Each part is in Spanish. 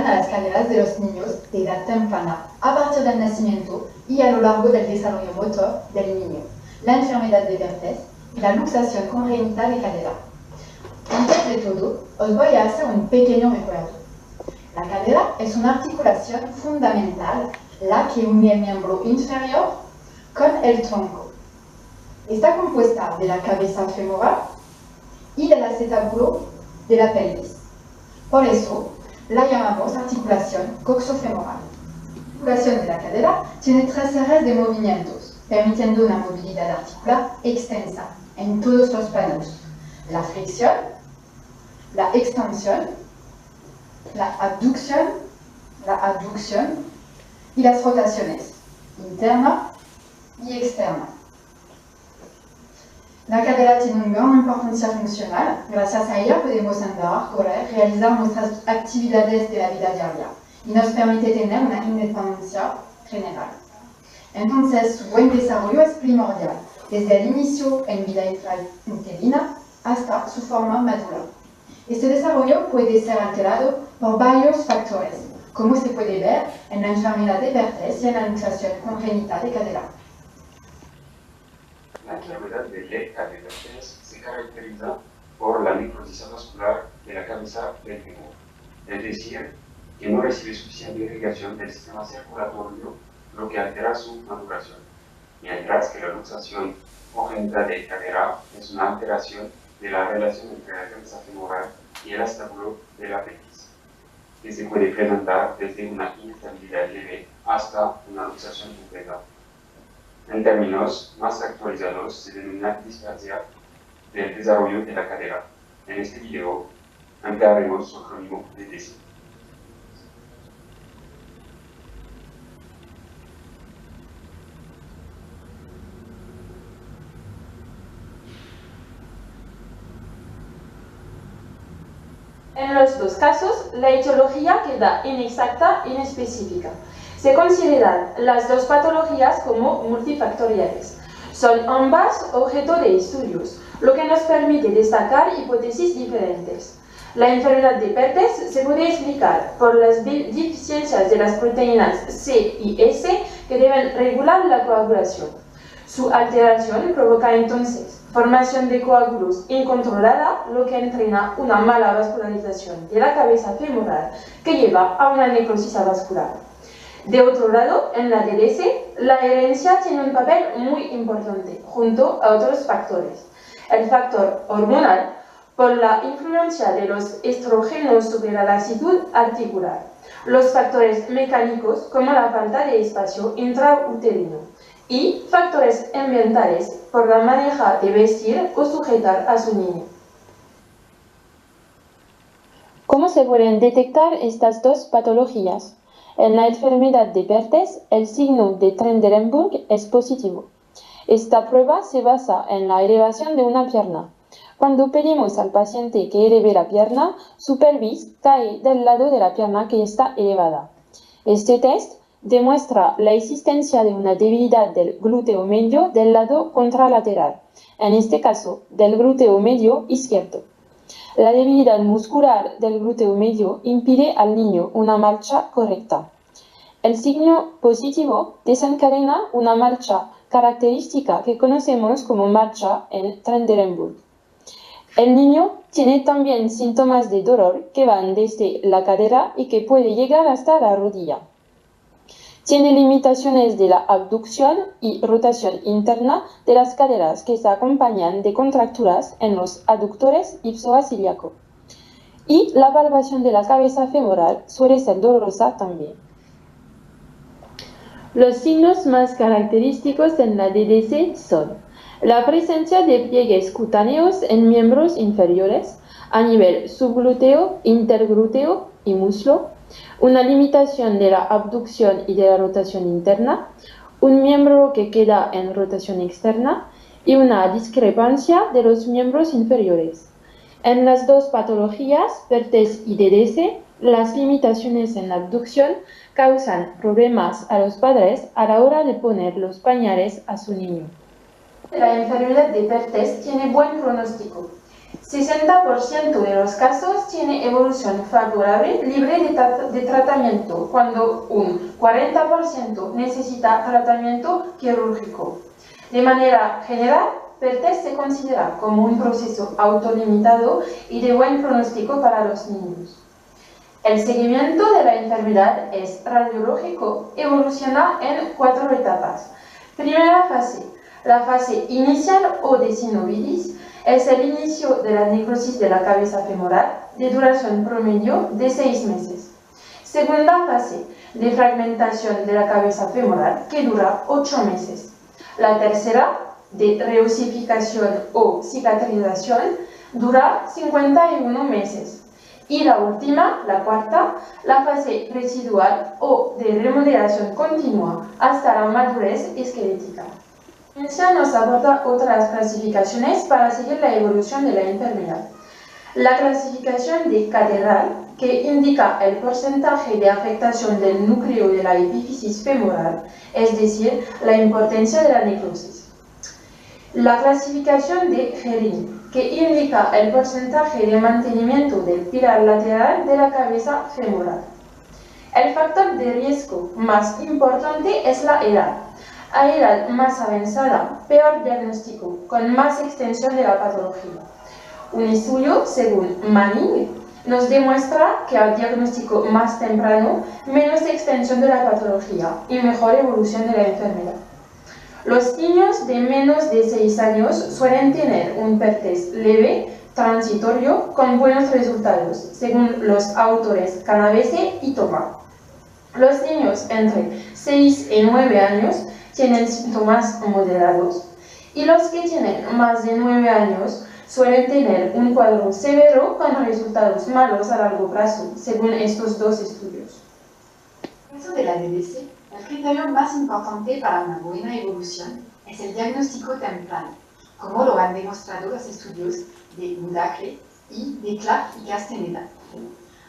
a las caderas de los niños de edad temprana, a partir del nacimiento y a lo largo del desarrollo motor del niño, la enfermedad de Perthes y la luxación congénita de cadera. Antes de todo, os voy a hacer un pequeño recuerdo. La cadera es una articulación fundamental, la que une el miembro inferior con el tronco. Está compuesta de la cabeza femoral y del acetábulo de la pelvis. Por eso, la llamamos articulación coxofemoral. La articulación de la cadera tiene 3 ejes de movimientos, permitiendo una movilidad articular extensa en todos los planos: la flexión, la extensión, la abducción y las rotaciones interna y externa. La cadera tiene una gran importancia funcional. Gracias a ella podemos andar, correr, realizar nuestras actividades de la vida diaria y nos permite tener una independencia general. Entonces, su buen desarrollo es primordial, desde el inicio en vida intrauterina hasta su forma madura. Este desarrollo puede ser alterado por varios factores, como se puede ver en la enfermedad de Perthes y en la luxación congénita de cadera. La enfermedad de Perthes se caracteriza por la necrosis vascular de la cabeza del fémur, es decir, que no recibe suficiente irrigación del sistema circulatorio, lo que altera su maduración, mientras que la luxación congénita de cadera es una alteración de la relación entre la cabeza femoral y el acetábulo de la pelvis, que se puede presentar desde una inestabilidad leve hasta una luxación completa. En términos más actualizados, se denomina displasia del desarrollo de la cadera. En este video emplearemos su acrónimo DDC. En los dos casos, la etiología queda inexacta e inespecífica. Se consideran las dos patologías como multifactoriales. Son ambas objeto de estudios, lo que nos permite destacar hipótesis diferentes. La enfermedad de Perthes se puede explicar por las deficiencias de las proteínas C y S que deben regular la coagulación. Su alteración provoca entonces formación de coágulos incontrolada, lo que entrena una mala vascularización de la cabeza femoral que lleva a una necrosis vascular. De otro lado, en la DDC, la herencia tiene un papel muy importante, junto a otros factores. El factor hormonal, por la influencia de los estrógenos sobre la lasitud articular. Los factores mecánicos, como la falta de espacio intrauterino. Y factores ambientales, por la manera de vestir o sujetar a su niño. ¿Cómo se pueden detectar estas dos patologías? En la enfermedad de Perthes, el signo de Trendelenburg es positivo. Esta prueba se basa en la elevación de una pierna. Cuando pedimos al paciente que eleve la pierna, su pelvis cae del lado de la pierna que está elevada. Este test demuestra la existencia de una debilidad del glúteo medio del lado contralateral, en este caso del glúteo medio izquierdo. La debilidad muscular del glúteo medio impide al niño una marcha correcta. El signo positivo desencadena una marcha característica que conocemos como marcha en Trendelenburg. El niño tiene también síntomas de dolor que van desde la cadera y que puede llegar hasta la rodilla. Tiene limitaciones de la abducción y rotación interna de las caderas que se acompañan de contracturas en los aductores ipsobasiliaco. Y la palpación de la cabeza femoral suele ser dolorosa también. Los signos más característicos en la DDC son la presencia de pliegues cutáneos en miembros inferiores a nivel subglúteo, interglúteo y muslo, una limitación de la abducción y de la rotación interna, un miembro que queda en rotación externa y una discrepancia de los miembros inferiores. En las dos patologías, Perthes y DDC, las limitaciones en la abducción causan problemas a los padres a la hora de poner los pañales a su niño. La enfermedad de Perthes tiene buen pronóstico. 60% de los casos tiene evolución favorable libre de tratamiento, cuando un 40% necesita tratamiento quirúrgico. De manera general, PERTES se considera como un proceso autolimitado y de buen pronóstico para los niños. El seguimiento de la enfermedad es radiológico, evoluciona en 4 etapas. Primera fase, la fase inicial o de sinovilis, es el inicio de la necrosis de la cabeza femoral, de duración promedio de 6 meses. Segunda fase, de fragmentación de la cabeza femoral, que dura 8 meses. La tercera, de reosificación o cicatrización, dura 51 meses. Y la última, la cuarta, la fase residual o de remodelación continua hasta la madurez esquelética. La ciencia nos aporta otras clasificaciones para seguir la evolución de la enfermedad. La clasificación de Caderal, que indica el porcentaje de afectación del núcleo de la epífisis femoral, es decir, la importancia de la necrosis. La clasificación de Gerin, que indica el porcentaje de mantenimiento del pilar lateral de la cabeza femoral. El factor de riesgo más importante es la edad. A edad más avanzada, peor diagnóstico, con más extensión de la patología. Un estudio, según Manning, nos demuestra que al diagnóstico más temprano, menos extensión de la patología y mejor evolución de la enfermedad. Los niños de menos de 6 años suelen tener un PERTES leve, transitorio, con buenos resultados, según los autores Canavese y Toma. Los niños entre 6 y 9 años tienen síntomas moderados, y los que tienen más de 9 años suelen tener un cuadro severo con resultados malos a largo plazo, según estos 2 estudios. En el caso de la DDC, el criterio más importante para una buena evolución es el diagnóstico temprano, como lo han demostrado los estudios de Budacle y de Clark y Castaneda.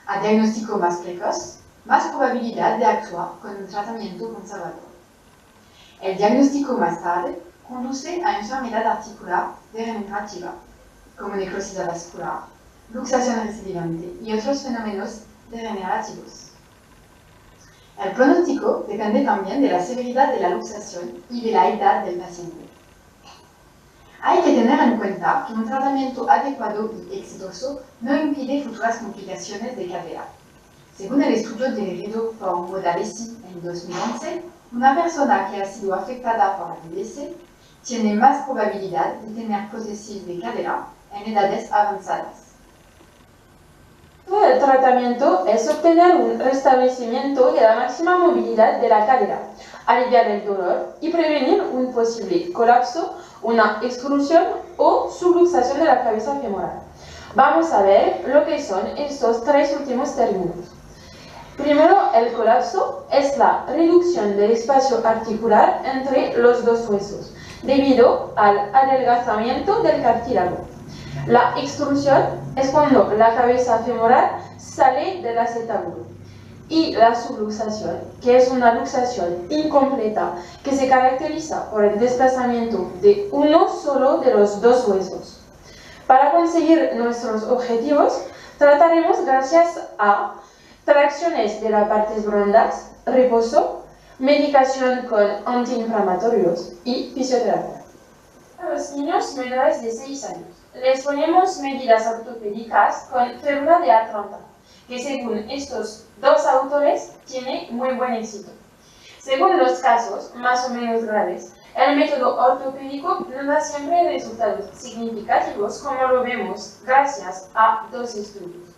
A diagnóstico más precoz, más probabilidad de actuar con un tratamiento conservador. El diagnóstico más tarde conduce a enfermedad articular degenerativa, como necrosis avascular, luxación recidivante y otros fenómenos degenerativos. El pronóstico depende también de la severidad de la luxación y de la edad del paciente. Hay que tener en cuenta que un tratamiento adecuado y exitoso no impide futuras complicaciones de cadera. Según el estudio dirigido por Modalesi en 2011, una persona que ha sido afectada por la DDC tiene más probabilidad de tener prótesis de cadera en edades avanzadas. El tratamiento es obtener un restablecimiento de la máxima movilidad de la cadera, aliviar el dolor y prevenir un posible colapso, una extrusión o subluxación de la cabeza femoral. Vamos a ver lo que son estos 3 últimos términos. Primero, el colapso es la reducción del espacio articular entre los 2 huesos, debido al adelgazamiento del cartílago. La extrusión es cuando la cabeza femoral sale del acetábulo. Y la subluxación, que es una luxación incompleta que se caracteriza por el desplazamiento de uno solo de los 2 huesos. Para conseguir nuestros objetivos, trataremos gracias a tracciones de las partes blandas, reposo, medicación con antiinflamatorios y fisioterapia. A los niños menores de 6 años, les ponemos medidas ortopédicas con férula de Atlanta, que según estos 2 autores tiene muy buen éxito. Según los casos más o menos graves, el método ortopédico no da siempre resultados significativos, como lo vemos gracias a 2 estudios,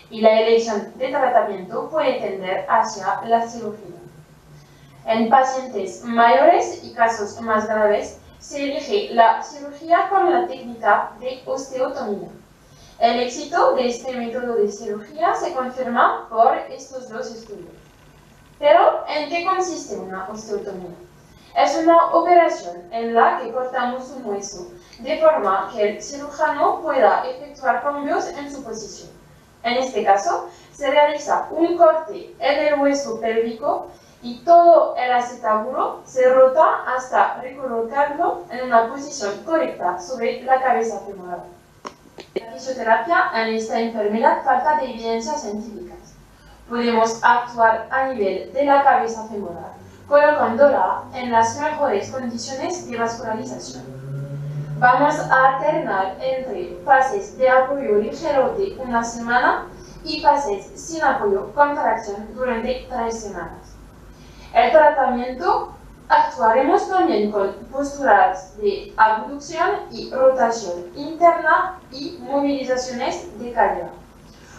y la elección de tratamiento puede tender hacia la cirugía. En pacientes mayores y casos más graves, se elige la cirugía con la técnica de osteotomía. El éxito de este método de cirugía se confirma por estos 2 estudios. Pero, ¿en qué consiste una osteotomía? Es una operación en la que cortamos un hueso, de forma que el cirujano pueda efectuar cambios en su posición. En este caso, se realiza un corte en el hueso pélvico y todo el acetábulo se rota hasta recolocarlo en una posición correcta sobre la cabeza femoral. La fisioterapia en esta enfermedad falta de evidencias científicas. Podemos actuar a nivel de la cabeza femoral, colocándola en las mejores condiciones de vascularización. Vamos a alternar entre fases de apoyo ligero de una semana y fases sin apoyo con tracción durante 3 semanas. El tratamiento actuaremos también con posturas de abducción y rotación interna y movilizaciones de cadera.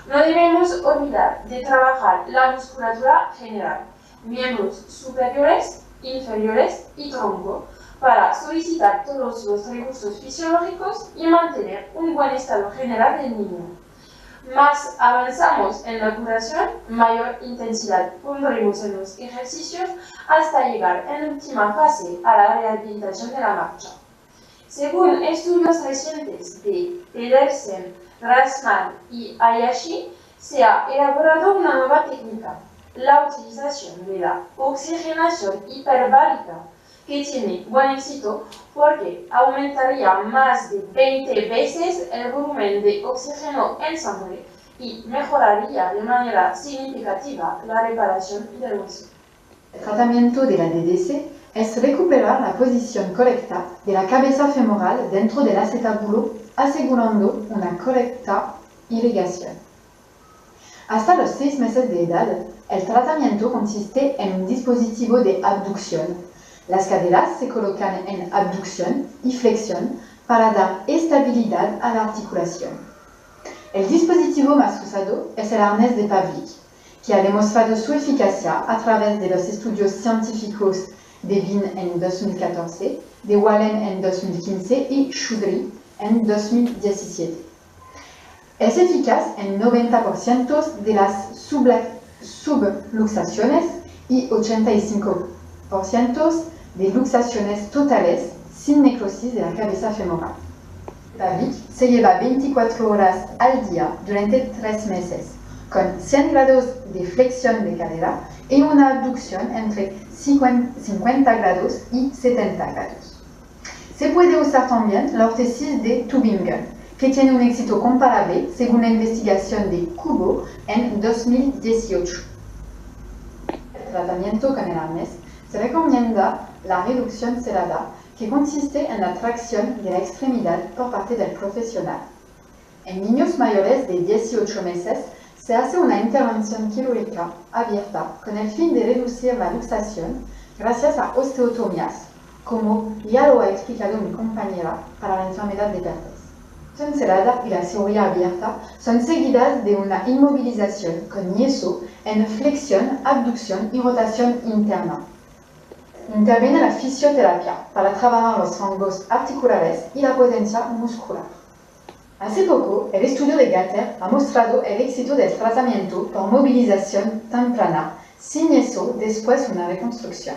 No debemos olvidar de trabajar la musculatura general, miembros superiores, inferiores y tronco, para solicitar todos los recursos fisiológicos y mantener un buen estado general del niño. Más avanzamos en la curación, mayor intensidad pondremos en los ejercicios hasta llegar en última fase a la rehabilitación de la marcha. Según estudios recientes de Pedersen, Grassman y Hayashi, se ha elaborado una nueva técnica, la utilización de la oxigenación hiperbárica, que tiene buen éxito porque aumentaría más de 20 veces el volumen de oxígeno en sangre y mejoraría de manera significativa la reparación del hueso. El tratamiento de la DDC es recuperar la posición correcta de la cabeza femoral dentro del acetábulo, asegurando una correcta irrigación. Hasta los 6 meses de edad, el tratamiento consiste en un dispositivo de abducción. Las caderas se colocan en abducción y flexión para dar estabilidad a la articulación. El dispositivo más usado es el arnés de Pavlik, que ha demostrado su eficacia a través de los estudios científicos de Wien en 2014, de Wallen en 2015 y Choudhury en 2017. Es eficaz en 90% de las subluxaciones y 85% de luxaciones totales sin necrosis de la cabeza femoral. Pavlik se lleva 24 horas al día durante 3 meses, con 100 grados de flexión de cadera y una abducción entre 50 grados y 70 grados. Se puede usar también la órtesis de Tübingen, que tiene un éxito comparable según la investigación de Kubo en 2018. El tratamiento con el arnés se recomienda la reducción cerrada, que consiste en la tracción de la extremidad por parte del profesional. En niños mayores de 18 meses se hace una intervención quirúrgica abierta con el fin de reducir la luxación gracias a osteotomías, como ya lo ha explicado mi compañera para la enfermedad de Perthes. La intervención cerrada y la cirugía abierta son seguidas de una inmovilización con yeso en flexión, abducción y rotación interna. Interviene la fisioterapia para trabajar los rangos articulares y la potencia muscular. Hace poco, el estudio de Gatter ha mostrado el éxito del tratamiento por movilización temprana, sin yeso después de una reconstrucción.